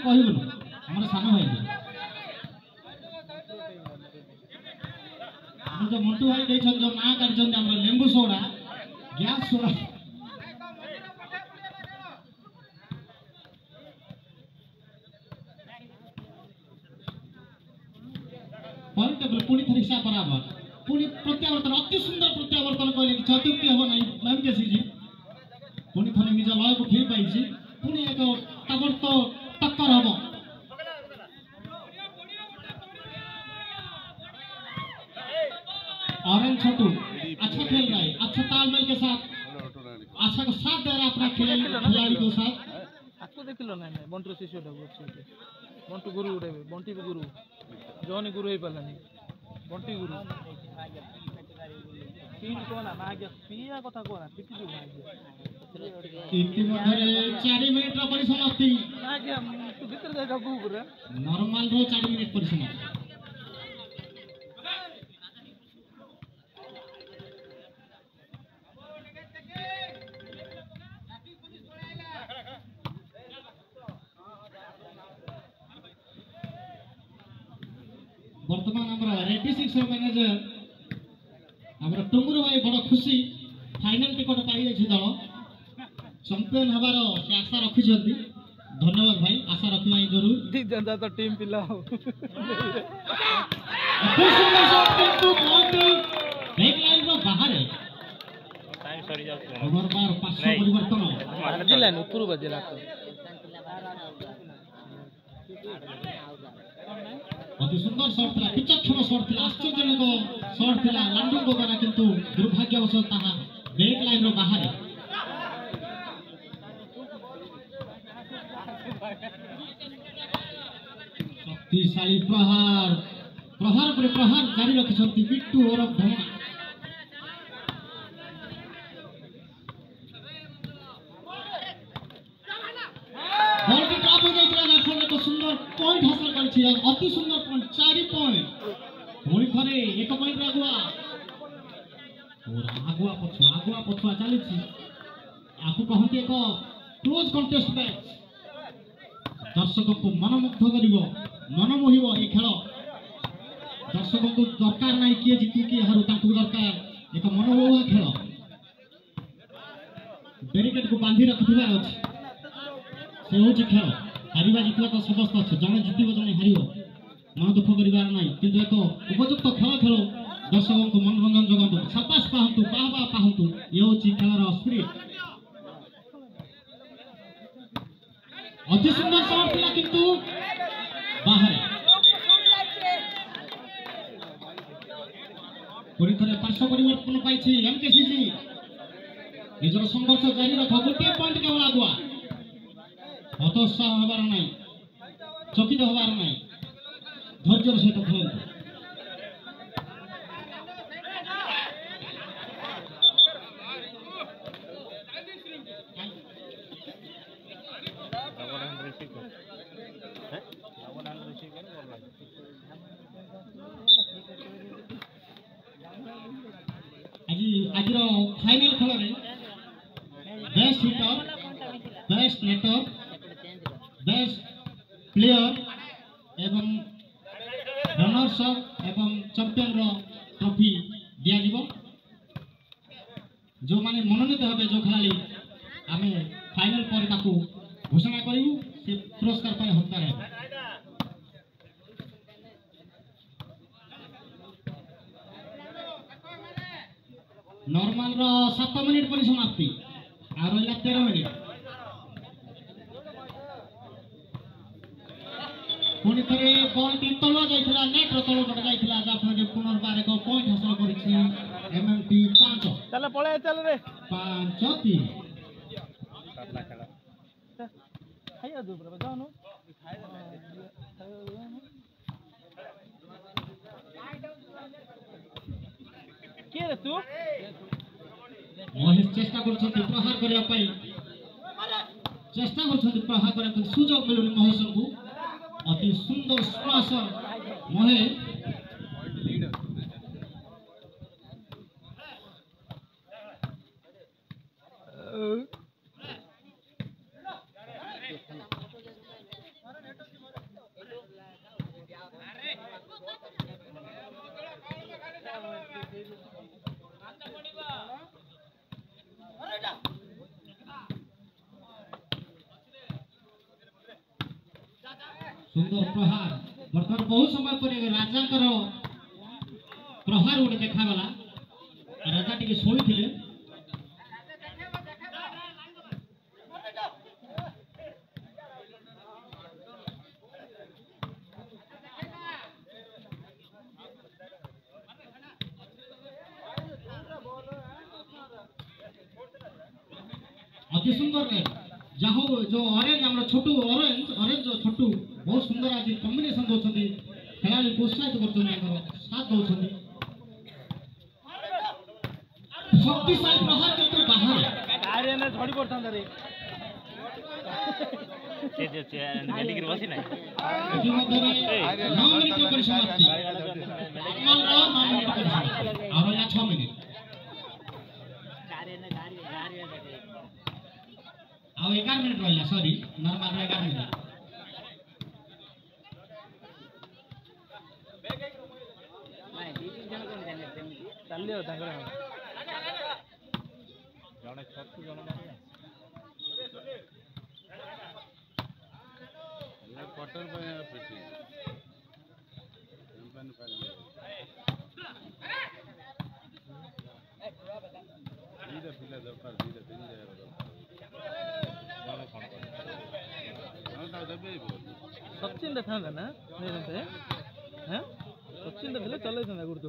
कहबुन हमर सानो भाई हम जो मंटू भाई देखन जो ना काटछन हमर लेंबू soda gas soda point table पुणी थरी हिसाब बराबर पुणी प्रत्यावर्तन अति सुंदर प्रत्यावर्तन कहले कि चतुर्थी हो नहीं मैम के सीजी पुणी थरे निज लय को खेल पाइछि पुणी एक ताबड़तो टक्कर हबो ऑरेंज छोटू अच्छा खेल रहा है अच्छा तालमेल के साथ अच्छा को साथ दे रहा है अपना खिलाड़ी के साथ आपको देख लो ना बंटू शिशु बंटू गुरु उड़े बंटी गुरु जोनी गुरु ही पलानी बंटी गुरु तीन कोना ना आगे पिया कथा कोना पिटी जो आगे इतिमध्ये 4 मिनिट रा परिसमाप्ति ना आगे तू भीतर जागा गुगु रे नॉर्मल रो 4 मिनिट परिसमाप्ति वर्तमान हमरा रेड्डी सिक्स मैनेजर हमरा टुंगुरु भाई बड़ खुशी फाइनल टिकट पाई अछि दल चैंपियन हबार से आशा रखि जल्दी धन्यवाद भाई आशा रखिबा जरूर ठीक जनता तो टीम पिला हो किंतु बहुत बैक लाइन रो बाहर है टाइम सरी जाउ ओवर बार 500 परिवर्तन जिला ऊपर बजेला तो अति सुंदर शॉट था विचक्षण शॉट था आश्चर्यजनक शॉट था लैंडिंग द्वारा किंतु दुर्भाग्यवश ताहा बैक लाइन रो बाहर है शक्तिशाली प्रहार प्रहार पर प्रहार जारी रखिछंती बिट्टू और धमा बॉल की टॉप हो जाइतला जाफर ने तो सुंदर पॉइंट हासिल करछि अति सुंदर पॉइंट 4 पॉइंट पुणी थरे 1 पॉइंट आगुआ और आगुआ पछुआ चली आपको कहते एक क्लोज कंटेस्ट मैच दर्शक को मनमुग्ध करिवो मन मोहिबो ए खेल दर्शक को दरकार नहीं किए जीतू किए हारू ताकू दरकार एक मनोलोभा खेल बैरिकेड को बांधी रखिथिबार अछि से होछि खेल हारिबा जितला तो समस्त अछि जने जितिबो जने हारिबो मन दुख करिवार नाही किंतु एक उपयुक्त खेल खेलो दर्शकों को मनोरंजन जगंतु शाबाश पाहंतु बाहबा पाहंतु ये होछि खेलर स्पिरिट अति सुंदर शॉट थिला किंतु बाहर पूरी तरह 500 परिवर्तन पाइछि एमकेसीजी निजर संघर्ष जारी रख गोटे पॉइंट केवल आगुआ हतोत्साह हबार नहीं चकित हबार नहीं धैर्यर सहित खेलते आज फाइनल खेल में best hitter best netter best player एवं रनर्स अप एवं चैंपियन रो ट्रॉफी दिया जीवो जो माने मनोनीत होबे जो खेलाड़ी आमे फाइनल पर ताकू घोषणा करिवु से पुरस्कार पाए हकदार है नॉर्मल रो 7 मिनिट परिसमाप्ति आ रहला 13 मिनिट पुणी थे बॉल टी तल जाइथिला नेट रो तल पट जाइथिला जा फले पुनर्बार एक पॉइंट हासिल करिछि एमएमटी 5 चल पळे चल रे 5-3 काटला खेला खाइया दो ब्रो जानो के रे तू महेश चेष्टा करछथि प्रहार करिया पई चेष्टा करछथि प्रहार करिया पई सुजोग मिलुनि महेश को अति सुंदर स्पर्श महेश सुंदर प्रहार बर्तमान बहुत समय पर राजा प्रहार गोटे देखागला राजा टी शोई अति सुंदर ने जहाँ जो ऑरेंज हम छोटू ऑरेंज छोटू बहुत सुंदर आज कॉम्बिनेशन दौरान खेला प्रोत्साहित कर साथ दौरान शक्तिशाली प्रहार किंतु बाहर आर्यन झड़ी पड़ता रे मेलिक बसी ना इतिमध्ये 9 मिनिट परिसमाप्ति मात्र 9 मिनिट परिसमाप्ति और या 6 मिनिट अब 11 मिनिट रहा सॉरी नॉर्मल 11 मिनिट चलियो तांगर जने 6 जन मारे क्वार्टर पे पिटी चैंपियन फाइनल धीरे पिला दरकार धीरे दिन जाए सचिन था ना नहीं हैं सचिन चल गुड़